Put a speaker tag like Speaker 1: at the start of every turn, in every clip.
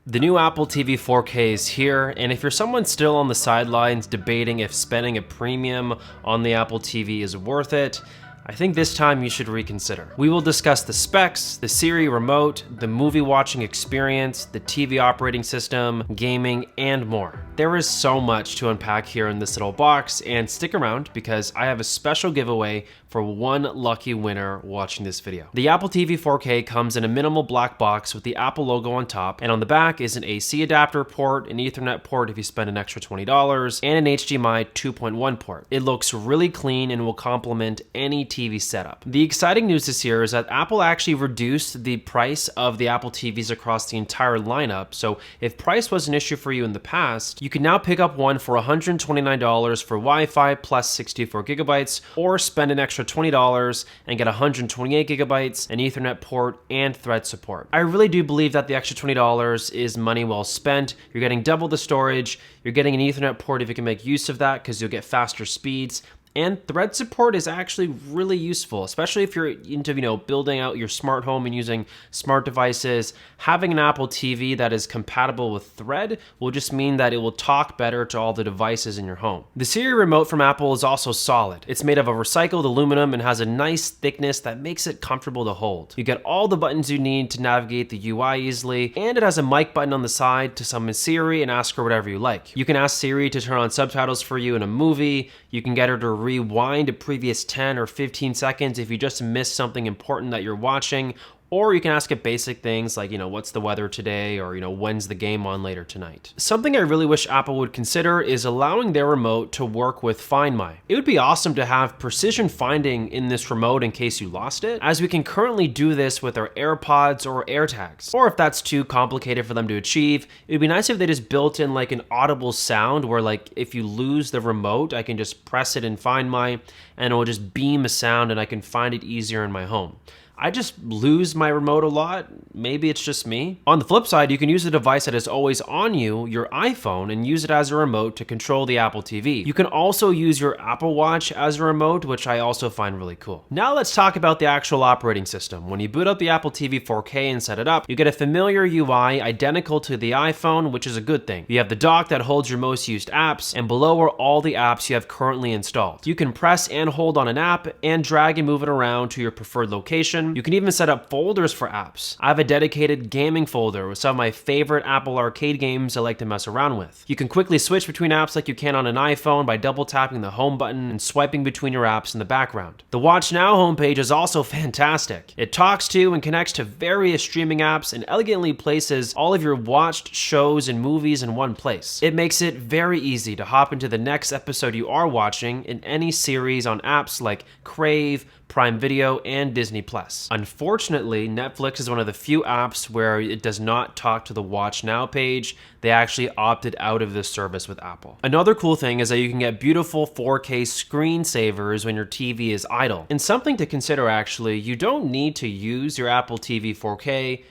Speaker 1: The new Apple TV 4K is here, and if you're someone still on the sidelines debating if spending a premium on the Apple TV is worth it, I think this time you should reconsider. We will discuss the specs, the Siri remote, the movie watching experience, the TV operating system, gaming, and more. There is so much to unpack here in this little box, and stick around because I have a special giveaway for one lucky winner watching this video. The Apple TV 4K comes in a minimal black box with the Apple logo on top, and on the back is an AC adapter port, an Ethernet port if you spend an extra $20, and an HDMI 2.1 port. It looks really clean and will complement any TV setup. The exciting news this year is that Apple actually reduced the price of the Apple TVs across the entire lineup, so if price was an issue for you in the past, you can now pick up one for $129 for Wi-Fi plus 64 gigabytes, or spend an extra $20 and get 128 gigabytes, an Ethernet port, and Thread support. I really do believe that the extra $20 is money well spent. You're getting double the storage, you're getting an Ethernet port if you can make use of that because you'll get faster speeds, and Thread support is actually really useful, especially if you're into, building out your smart home and using smart devices. Having an Apple TV that is compatible with Thread will just mean that it will talk better to all the devices in your home. The Siri remote from Apple is also solid. It's made of a recycled aluminum and has a nice thickness that makes it comfortable to hold. You get all the buttons you need to navigate the UI easily, and it has a mic button on the side to summon Siri and ask her whatever you like. You can ask Siri to turn on subtitles for you in a movie. You can get her to rewind a previous 10 or 15 seconds if you just missed something important that you're watching, or you can ask it basic things like, what's the weather today, or, when's the game on later tonight. Something I really wish Apple would consider is allowing their remote to work with Find My. It would be awesome to have precision finding in this remote in case you lost it, as we can currently do this with our AirPods or AirTags. Or if that's too complicated for them to achieve, it would be nice if they just built in like an audible sound where if you lose the remote, I can just press it in Find My and it will just beam a sound and I can find it easier in my home. I just lose my remote a lot. Maybe it's just me. On the flip side, you can use a device that is always on you, your iPhone, and use it as a remote to control the Apple TV. You can also use your Apple Watch as a remote, which I also find really cool. Now let's talk about the actual operating system. When you boot up the Apple TV 4K and set it up, you get a familiar UI identical to the iPhone, which is a good thing. You have the dock that holds your most used apps, and below are all the apps you have currently installed. You can press and hold on an app and drag and move it around to your preferred location. You can even set up folders for apps. I have a dedicated gaming folder with some of my favorite Apple Arcade games I like to mess around with. You can quickly switch between apps like you can on an iPhone by double tapping the home button and swiping between your apps in the background. The Watch Now homepage is also fantastic. It talks to and connects to various streaming apps and elegantly places all of your watched shows and movies in one place. It makes it very easy to hop into the next episode you are watching in any series on apps like Crave, Prime Video, and Disney+. Unfortunately, Netflix is one of the few apps where it does not talk to the Watch Now page. They actually opted out of this service with Apple. Another cool thing is that you can get beautiful 4K screensavers when your TV is idle. And something to consider actually, you don't need to use your Apple TV 4K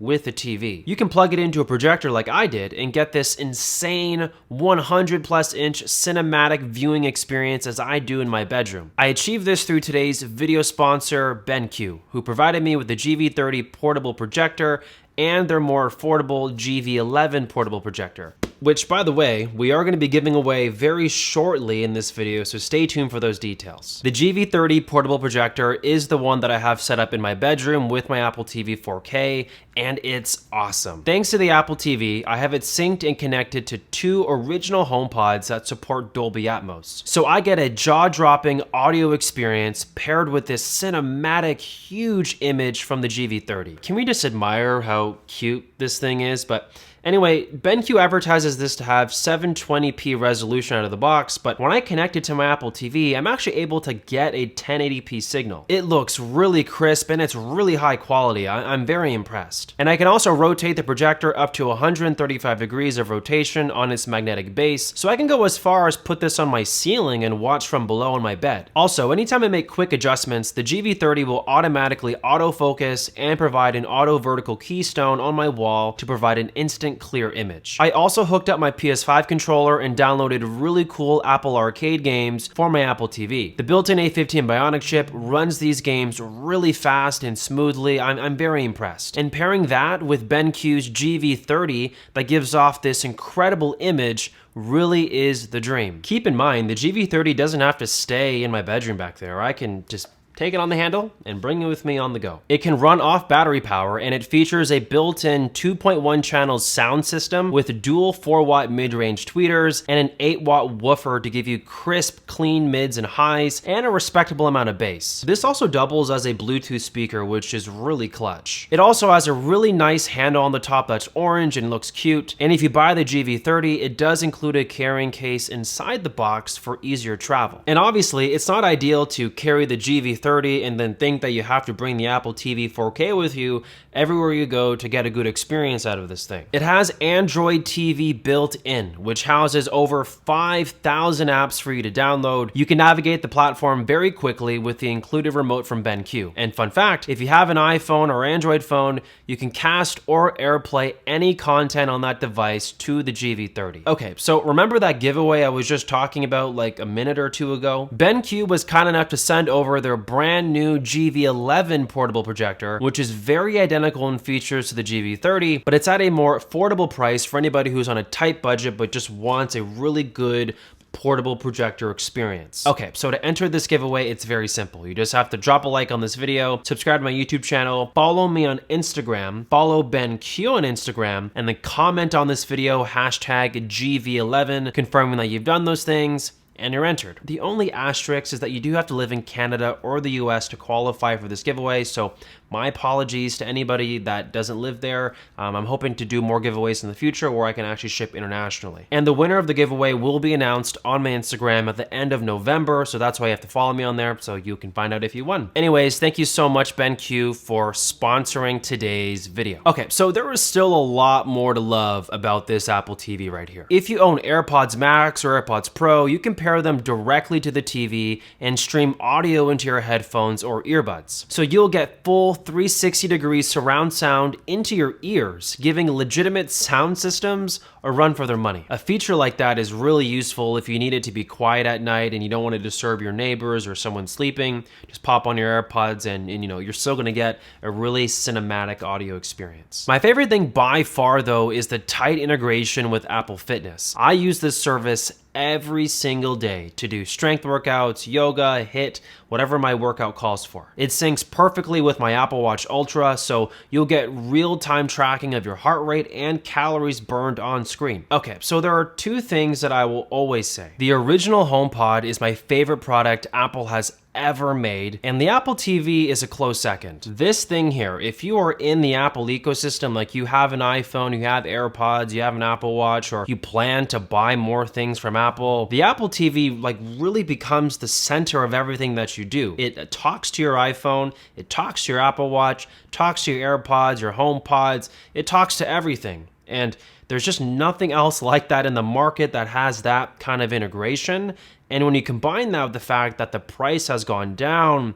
Speaker 1: with a TV. You can plug it into a projector like I did and get this insane 100+ inch cinematic viewing experience as I do in my bedroom. I achieved this through today's video sponsor, BenQ, who provided me with the GV30 portable projector and their more affordable GV11 portable projector, which, by the way, we are going to be giving away very shortly in this video, so stay tuned for those details. The GV30 portable projector is the one that I have set up in my bedroom with my Apple TV 4K, and it's awesome. Thanks to the Apple TV, I have it synced and connected to 2 original HomePods that support Dolby Atmos. So I get a jaw-dropping audio experience paired with this cinematic, huge image from the GV30. Can we just admire how cute this thing is? But anyway, BenQ advertises this to have 720p resolution out of the box, but when I connect it to my Apple TV, I'm actually able to get a 1080p signal. It looks really crisp and it's really high quality. I'm very impressed. And I can also rotate the projector up to 135 degrees of rotation on its magnetic base, so I can go as far as put this on my ceiling and watch from below in my bed. Also, anytime I make quick adjustments, the GV30 will automatically autofocus and provide an auto vertical keystone on my wall to provide an instant clear image. I also hooked up my PS5 controller and downloaded really cool Apple Arcade games for my Apple TV. The built-in A15 bionic chip runs these games really fast and smoothly. I'm very impressed. And pairing that with BenQ's GV30 that gives off this incredible image really is the dream. Keep in mind, the GV30 doesn't have to stay in my bedroom back there. I can just take it on the handle and bring it with me on the go. It can run off battery power, and it features a built-in 2.1 channel sound system with dual 4-watt mid-range tweeters and an 8-watt woofer to give you crisp, clean mids and highs and a respectable amount of bass. This also doubles as a Bluetooth speaker, which is really clutch. It also has a really nice handle on the top that's orange and looks cute, and if you buy the GV30, it does include a carrying case inside the box for easier travel. And obviously, it's not ideal to carry the GV30 and then think that you have to bring the Apple TV 4K with you everywhere you go to get a good experience out of this thing. It has Android TV built in, which houses over 5,000 apps for you to download. You can navigate the platform very quickly with the included remote from BenQ. And fun fact, if you have an iPhone or Android phone, you can cast or AirPlay any content on that device to the GV30. Okay, so remember that giveaway I was just talking about like a minute or two ago? BenQ was kind enough to send over their brand new GV11 portable projector, which is very identical in features to the GV30, but it's at a more affordable price for anybody who's on a tight budget but just wants a really good portable projector experience. Okay, so to enter this giveaway, it's very simple. You just have to drop a like on this video, subscribe to my YouTube channel, follow me on Instagram, follow BenQ on Instagram, and then comment on this video, hashtag GV11, confirming that you've done those things, and you're entered. The only asterisk is that you do have to live in Canada or the US to qualify for this giveaway, so my apologies to anybody that doesn't live there. I'm hoping to do more giveaways in the future where I can actually ship internationally. And the winner of the giveaway will be announced on my Instagram at the end of November, so that's why you have to follow me on there so you can find out if you won. Anyways, thank you so much, BenQ, for sponsoring today's video. Okay, so there is still a lot more to love about this Apple TV right here. If you own AirPods Max or AirPods Pro, you can pair them directly to the TV and stream audio into your headphones or earbuds. So you'll get full 360-degree surround sound into your ears, giving legitimate sound systems a run for their money. A feature like that is really useful if you need it to be quiet at night and you don't want to disturb your neighbors or someone sleeping. Just pop on your AirPods and you know, you're still going to get a really cinematic audio experience. My favorite thing by far, though, is the tight integration with Apple Fitness. I use this service every single day to do strength workouts, yoga, HIIT, whatever my workout calls for. It syncs perfectly with my Apple Watch Ultra, so you'll get real-time tracking of your heart rate and calories burned on screen. Okay, so there are two things that I will always say. The original HomePod is my favorite product Apple has ever made, and the Apple TV is a close second. This thing here, if you are in the Apple ecosystem, like you have an iPhone, you have AirPods, you have an Apple Watch, or you plan to buy more things from Apple, the Apple TV like really becomes the center of everything that you do. It talks to your iPhone, it talks to your Apple Watch, talks to your AirPods, your HomePods, it talks to everything. And there's just nothing else like that in the market that has that kind of integration. And when you combine that with the fact that the price has gone down,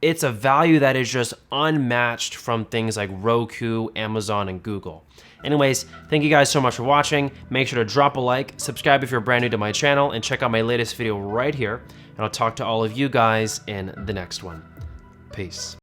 Speaker 1: it's a value that is just unmatched from things like Roku, Amazon, and Google. Anyways, thank you guys so much for watching. Make sure to drop a like, subscribe if you're brand new to my channel, and check out my latest video right here. And I'll talk to all of you guys in the next one. Peace.